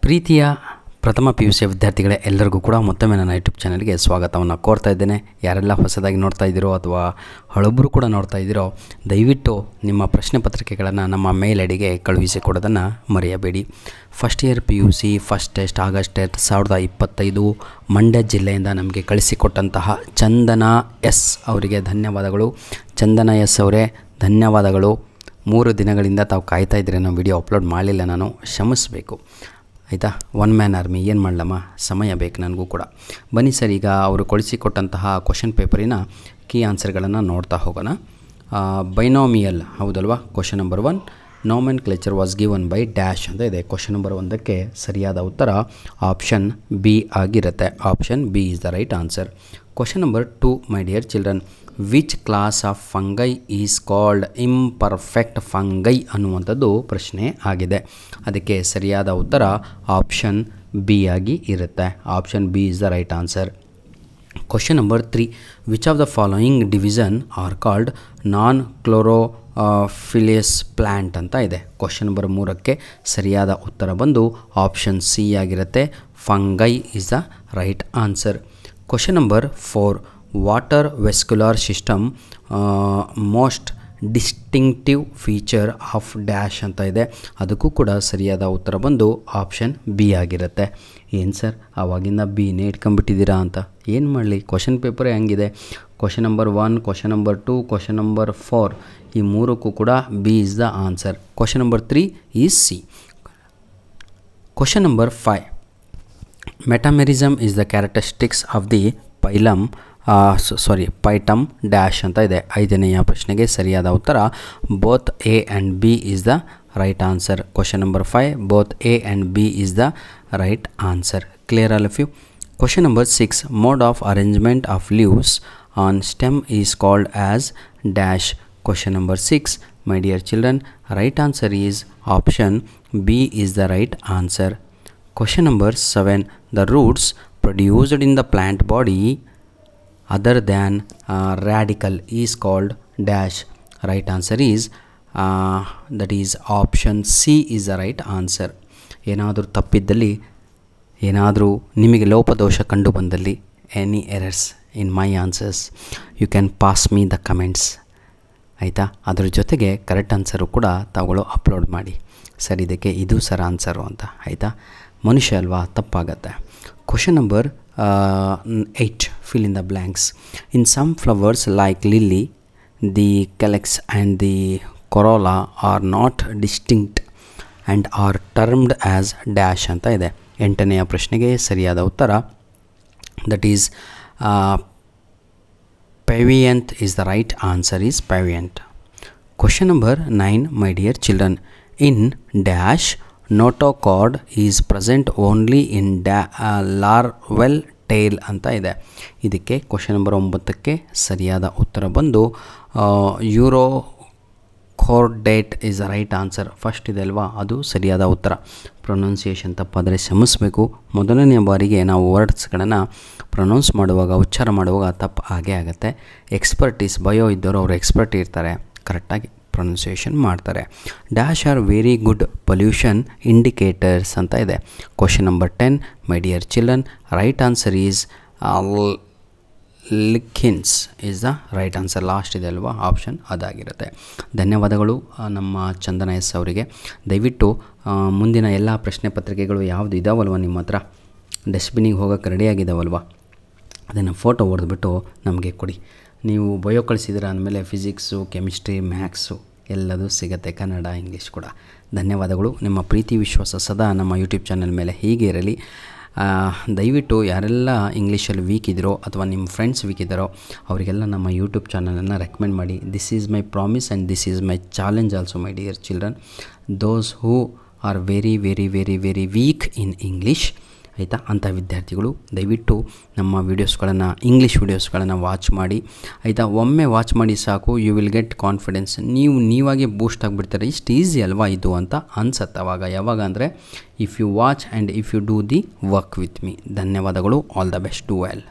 ಪ್ರೀತಿಯ ಪ್ರಥಮ PUC ವಿದ್ಯಾರ್ಥಿಗಳೇ, ಎಲ್ಲರಿಗೂ ಕೂಡ ಮತ್ತೊಮ್ಮೆ ನನ್ನ ಯೂಟ್ಯೂಬ್ ಚಾನಲ್ಗೆ ಸ್ವಾಗತವನ್ನು ಕೋರ್ತಾ ಇದ್ದೇನೆ. ಯಾರೆಲ್ಲ ಹೊಸದಾಗಿ ನೋಡ್ತಾ ಇದ್ದೀರೋ ಅಥವಾ ಹಳಬರು ಕೂಡ ನೋಡ್ತಾ ಇದ್ದೀರೋ, ದಯವಿಟ್ಟು ನಿಮ್ಮ ಪ್ರಶ್ನೆ ಪತ್ರಿಕೆಗಳನ್ನು ನಮ್ಮ ಮೇಲ್ ಐಡಿಗೆ ಕಳುಹಿಸಿಕೊಡೋದನ್ನು ಮರೆಯಬೇಡಿ. First year PUC first test August 2025 Mandya ಜಿಲ್ಲೆಯಿಂದ ನಮಗೆ ಕಳಿಸಿಕೊಟ್ಟಂತಹ ಚಂದನ ಎಸ್ ಅವರಿಗೆ ಧನ್ಯವಾದಗಳು. ಚಂದನ ಎಸ್ ಅವರೇ ಧನ್ಯವಾದಗಳು. 3 ದಿನಗಳಿಂದ ತಾವು ಕಾಯ್ತಾ ಇದ್ದರೆ ನಾವು ವಿಡಿಯೋ ಅಪ್ಲೋಡ್ ಮಾಡಲಿಲ್ಲ, ನಾನು ಕ್ಷಮಿಸಬೇಕು ಆಯಿತಾ. ಒನ್ ಮ್ಯಾನ್ ಆರ್ಮಿ ಏನು ಮಾಡಲಮ್ಮ, ಸಮಯ ಬೇಕು ನನಗೂ ಕೂಡ. ಬನ್ನಿ ಸರ್, ಈಗ ಅವರು ಕಳಿಸಿಕೊಟ್ಟಂತಹ ಕ್ವಶನ್ ಪೇಪರಿನ ಕೀ ಆನ್ಸರ್ಗಳನ್ನು ನೋಡ್ತಾ ಹೋಗೋಣ. ಬೈನಾಮಿಯಲ್ ಹೌದಲ್ವಾ? Question number 1, nomenclature was given by dash ಅಂತ ಇದೆ. ಕ್ವಶನ್ ನಂಬರ್ 1ಕ್ಕೆ ಸರಿಯಾದ ಉತ್ತರ ಆಪ್ಷನ್ ಬಿ ಆಗಿರುತ್ತೆ. Option B is the right answer. Question number 2, my dear children, which class of fungi is called imperfect fungi ಅನ್ನುವಂಥದ್ದು ಪ್ರಶ್ನೆ ಆಗಿದೆ. ಅದಕ್ಕೆ ಸರಿಯಾದ ಉತ್ತರ ಆಪ್ಷನ್ ಬಿ ಆಗಿ ಇರುತ್ತೆ. Option B is the right answer. Question number 3, which of the following division are called non chlorophyllous plant ಅಂತ ಇದೆ. ಕ್ವಶನ್ ನಂಬರ್ 3ಕ್ಕೆ ಸರಿಯಾದ ಉತ್ತರ ಬಂದು ಆಪ್ಷನ್ ಸಿ ಆಗಿರುತ್ತೆ. Fungi is the right answer. Question number 4, water vascular system most distinctive feature of dash ಅಂತ ಇದೆ. ಅದಕ್ಕೂ ಕೂಡ ಸರಿಯಾದ ಉತ್ತರ ಬಂದು ಆಪ್ಷನ್ ಬಿ ಆಗಿರುತ್ತೆ. ಏನು ಸರ್ ಆವಾಗಿಂದ ಬಿನೇ ಇಟ್ಕೊಂಡ್ಬಿಟ್ಟಿದ್ದೀರಾ ಅಂತ, ಏನು ಮಾಡಲಿ, ಕ್ವಶನ್ ಪೇಪರೇ ಹಂಗಿದೆ. Question number 1, question number 2, question number 4 ಈ 3ಕ್ಕೂ ಕೂಡ B is the answer. Question number 3 is C. Question number 5, metamerism is the characteristics of the phylum dash ಅಂತ ಇದೆ. 5ನೆಯ ಪ್ರಶ್ನೆಗೆ ಸರಿಯಾದ ಉತ್ತರ both A and B is the right answer. Question number 5, both A and B is the right answer. Clear all of you? Question number 6, mode of arrangement of leaves on stem is called as dash. Question number 6, my dear children, right answer is option B is the right answer. Question number 7, the roots produced in the plant body other than radicle is called dash. Right answer is that is option C is the right answer. ಏನಾದರೂ ತಪ್ಪಿದ್ದಲ್ಲಿ, ಏನಾದರೂ ನಿಮಗೆ ಲೋಪದೋಷ ಕಂಡು ಬಂದಲ್ಲಿ, any errors in my answers, you can pass me the comments ಆಯಿತಾ. ಅದ್ರ ಜೊತೆಗೆ correct answer ಕೂಡ ತಾವುಗಳು ಅಪ್ಲೋಡ್ ಮಾಡಿ. ಸರ್ ಇದಕ್ಕೆ ಇದು ಸರ್ ಆನ್ಸರು ಅಂತ ಆಯಿತಾ. ಮನುಷ್ಯ ಅಲ್ವಾ, ತಪ್ಪಾಗತ್ತೆ. Question number 8, fill in the blanks. In some flowers like lily, the calyx and the corolla are not distinct and are termed as dash ಅಂತ ಇದೆ. 8ನೆಯ ಪ್ರಶ್ನೆಗೆ ಸರಿಯಾದ ಉತ್ತರ that is paviant is the right answer is paviant. Question number 9, my dear children, in dash notochord is present only in larval tail ಅಂತ ಇದೆ. ಇದಕ್ಕೆ question number 9ಕ್ಕೆ ಸರಿಯಾದ ಉತ್ತರ ಬಂದು urochordate is the right answer. First ಇದೆ ಅಲ್ವಾ, ಅದು ಸರಿಯಾದ ಉತ್ತರ. ಪ್ರೊನೌನ್ಸಿಯೇಷನ್ ತಪ್ಪಾದರೆ ಕ್ಷಮಿಸಬೇಕು. ಮೊದಲನೇ ಬಾರಿಗೆ ನಾವು ವರ್ಡ್ಸ್ಗಳನ್ನು ಪ್ರೊನೌನ್ಸ್ ಮಾಡುವಾಗ, ಉಚ್ಚಾರ ಮಾಡುವಾಗ ತಪ್ಪು ಆಗೇ ಆಗುತ್ತೆ. ಎಕ್ಸ್ಪರ್ಟೀಸ್ ಬಯೋ ಇದ್ದವರು ಅವರು ಎಕ್ಸ್ಪರ್ಟ್ ಇರ್ತಾರೆ, ಕರೆಕ್ಟಾಗಿ ಪ್ರೊನೌನ್ಸಿಯೇಷನ್ ಮಾಡ್ತಾರೆ. Dash are very good pollution indicators ಅಂತ ಇದೆ. Question number 10, my dear children, right answer is lichens is the right answer. Last ಇದೆ ಅಲ್ವಾ, ಆಪ್ಷನ್ ಅದಾಗಿರುತ್ತೆ. ಧನ್ಯವಾದಗಳು ನಮ್ಮ ಚಂದನ ಎಸ್ ಅವರಿಗೆ. ದಯವಿಟ್ಟು ಮುಂದಿನ ಎಲ್ಲ ಪ್ರಶ್ನೆ ಪತ್ರಿಕೆಗಳು ಯಾವುದು ಇದಾವಲ್ವ ನಿಮ್ಮ ಹತ್ರ, ಡಸ್ಟ್ಬಿನ್ನಿಗೆ ಹೋಗೋಕ್ಕೆ ರೆಡಿಯಾಗಿದ್ದಾವಲ್ವ, ಅದನ್ನು ಫೋಟೋ ಹೊಡೆದ್ಬಿಟ್ಟು ನಮಗೆ ಕೊಡಿ. ನೀವು ಬಯೋ ಕಳಿಸಿದ್ರೆ ಅಂದಮೇಲೆ ಫಿಸಿಕ್ಸು, ಕೆಮಿಸ್ಟ್ರಿ, ಮ್ಯಾಥ್ಸು ಎಲ್ಲದೂ ಸಿಗುತ್ತೆ, ಕನ್ನಡ, ಇಂಗ್ಲೀಷ್ ಕೂಡ. ಧನ್ಯವಾದಗಳು. ನಿಮ್ಮ ಪ್ರೀತಿ ವಿಶ್ವಾಸ ಸದಾ ನಮ್ಮ ಯೂಟ್ಯೂಬ್ ಚಾನಲ್ ಮೇಲೆ ಹೀಗೆ ಇರಲಿ. ದಯವಿಟ್ಟು ಯಾರೆಲ್ಲ ಇಂಗ್ಲೀಷಲ್ಲಿ ವೀಕ್ ಇದ್ದರೋ ಅಥವಾ ನಿಮ್ಮ ಫ್ರೆಂಡ್ಸ್ ವೀಕ್ ಇದ್ದಾರೋ ಅವರಿಗೆಲ್ಲ ನಮ್ಮ ಯೂಟ್ಯೂಬ್ ಚಾನಲನ್ನು ರೆಕಮೆಂಡ್ ಮಾಡಿ. This is my promise and this is my challenge also, my dear children. Those who are very very very very weak in English ಆಯಿತಾ, ಅಂಥ ವಿದ್ಯಾರ್ಥಿಗಳು ದಯವಿಟ್ಟು ನಮ್ಮ ವೀಡಿಯೋಸ್ಗಳನ್ನು, ಇಂಗ್ಲೀಷ್ ವೀಡಿಯೋಸ್ಗಳನ್ನು ವಾಚ್ ಮಾಡಿ ಆಯಿತಾ. ಒಮ್ಮೆ ವಾಚ್ ಮಾಡಿ ಸಾಕು, ಯು ವಿಲ್ ಗೆಟ್ ಕಾನ್ಫಿಡೆನ್ಸ್. ನೀವಾಗೆ ಬೂಸ್ಟ್ ಆಗಿಬಿಡ್ತಾರೆ. ಇಷ್ಟು ಈಸಿ ಅಲ್ವಾ ಇದು ಅಂತ ಅನ್ಸತ್ತೆ ಅವಾಗ. ಯಾವಾಗ ಅಂದರೆ if you watch and if you do the work with me. ಧನ್ಯವಾದಗಳು. All the best. Do well.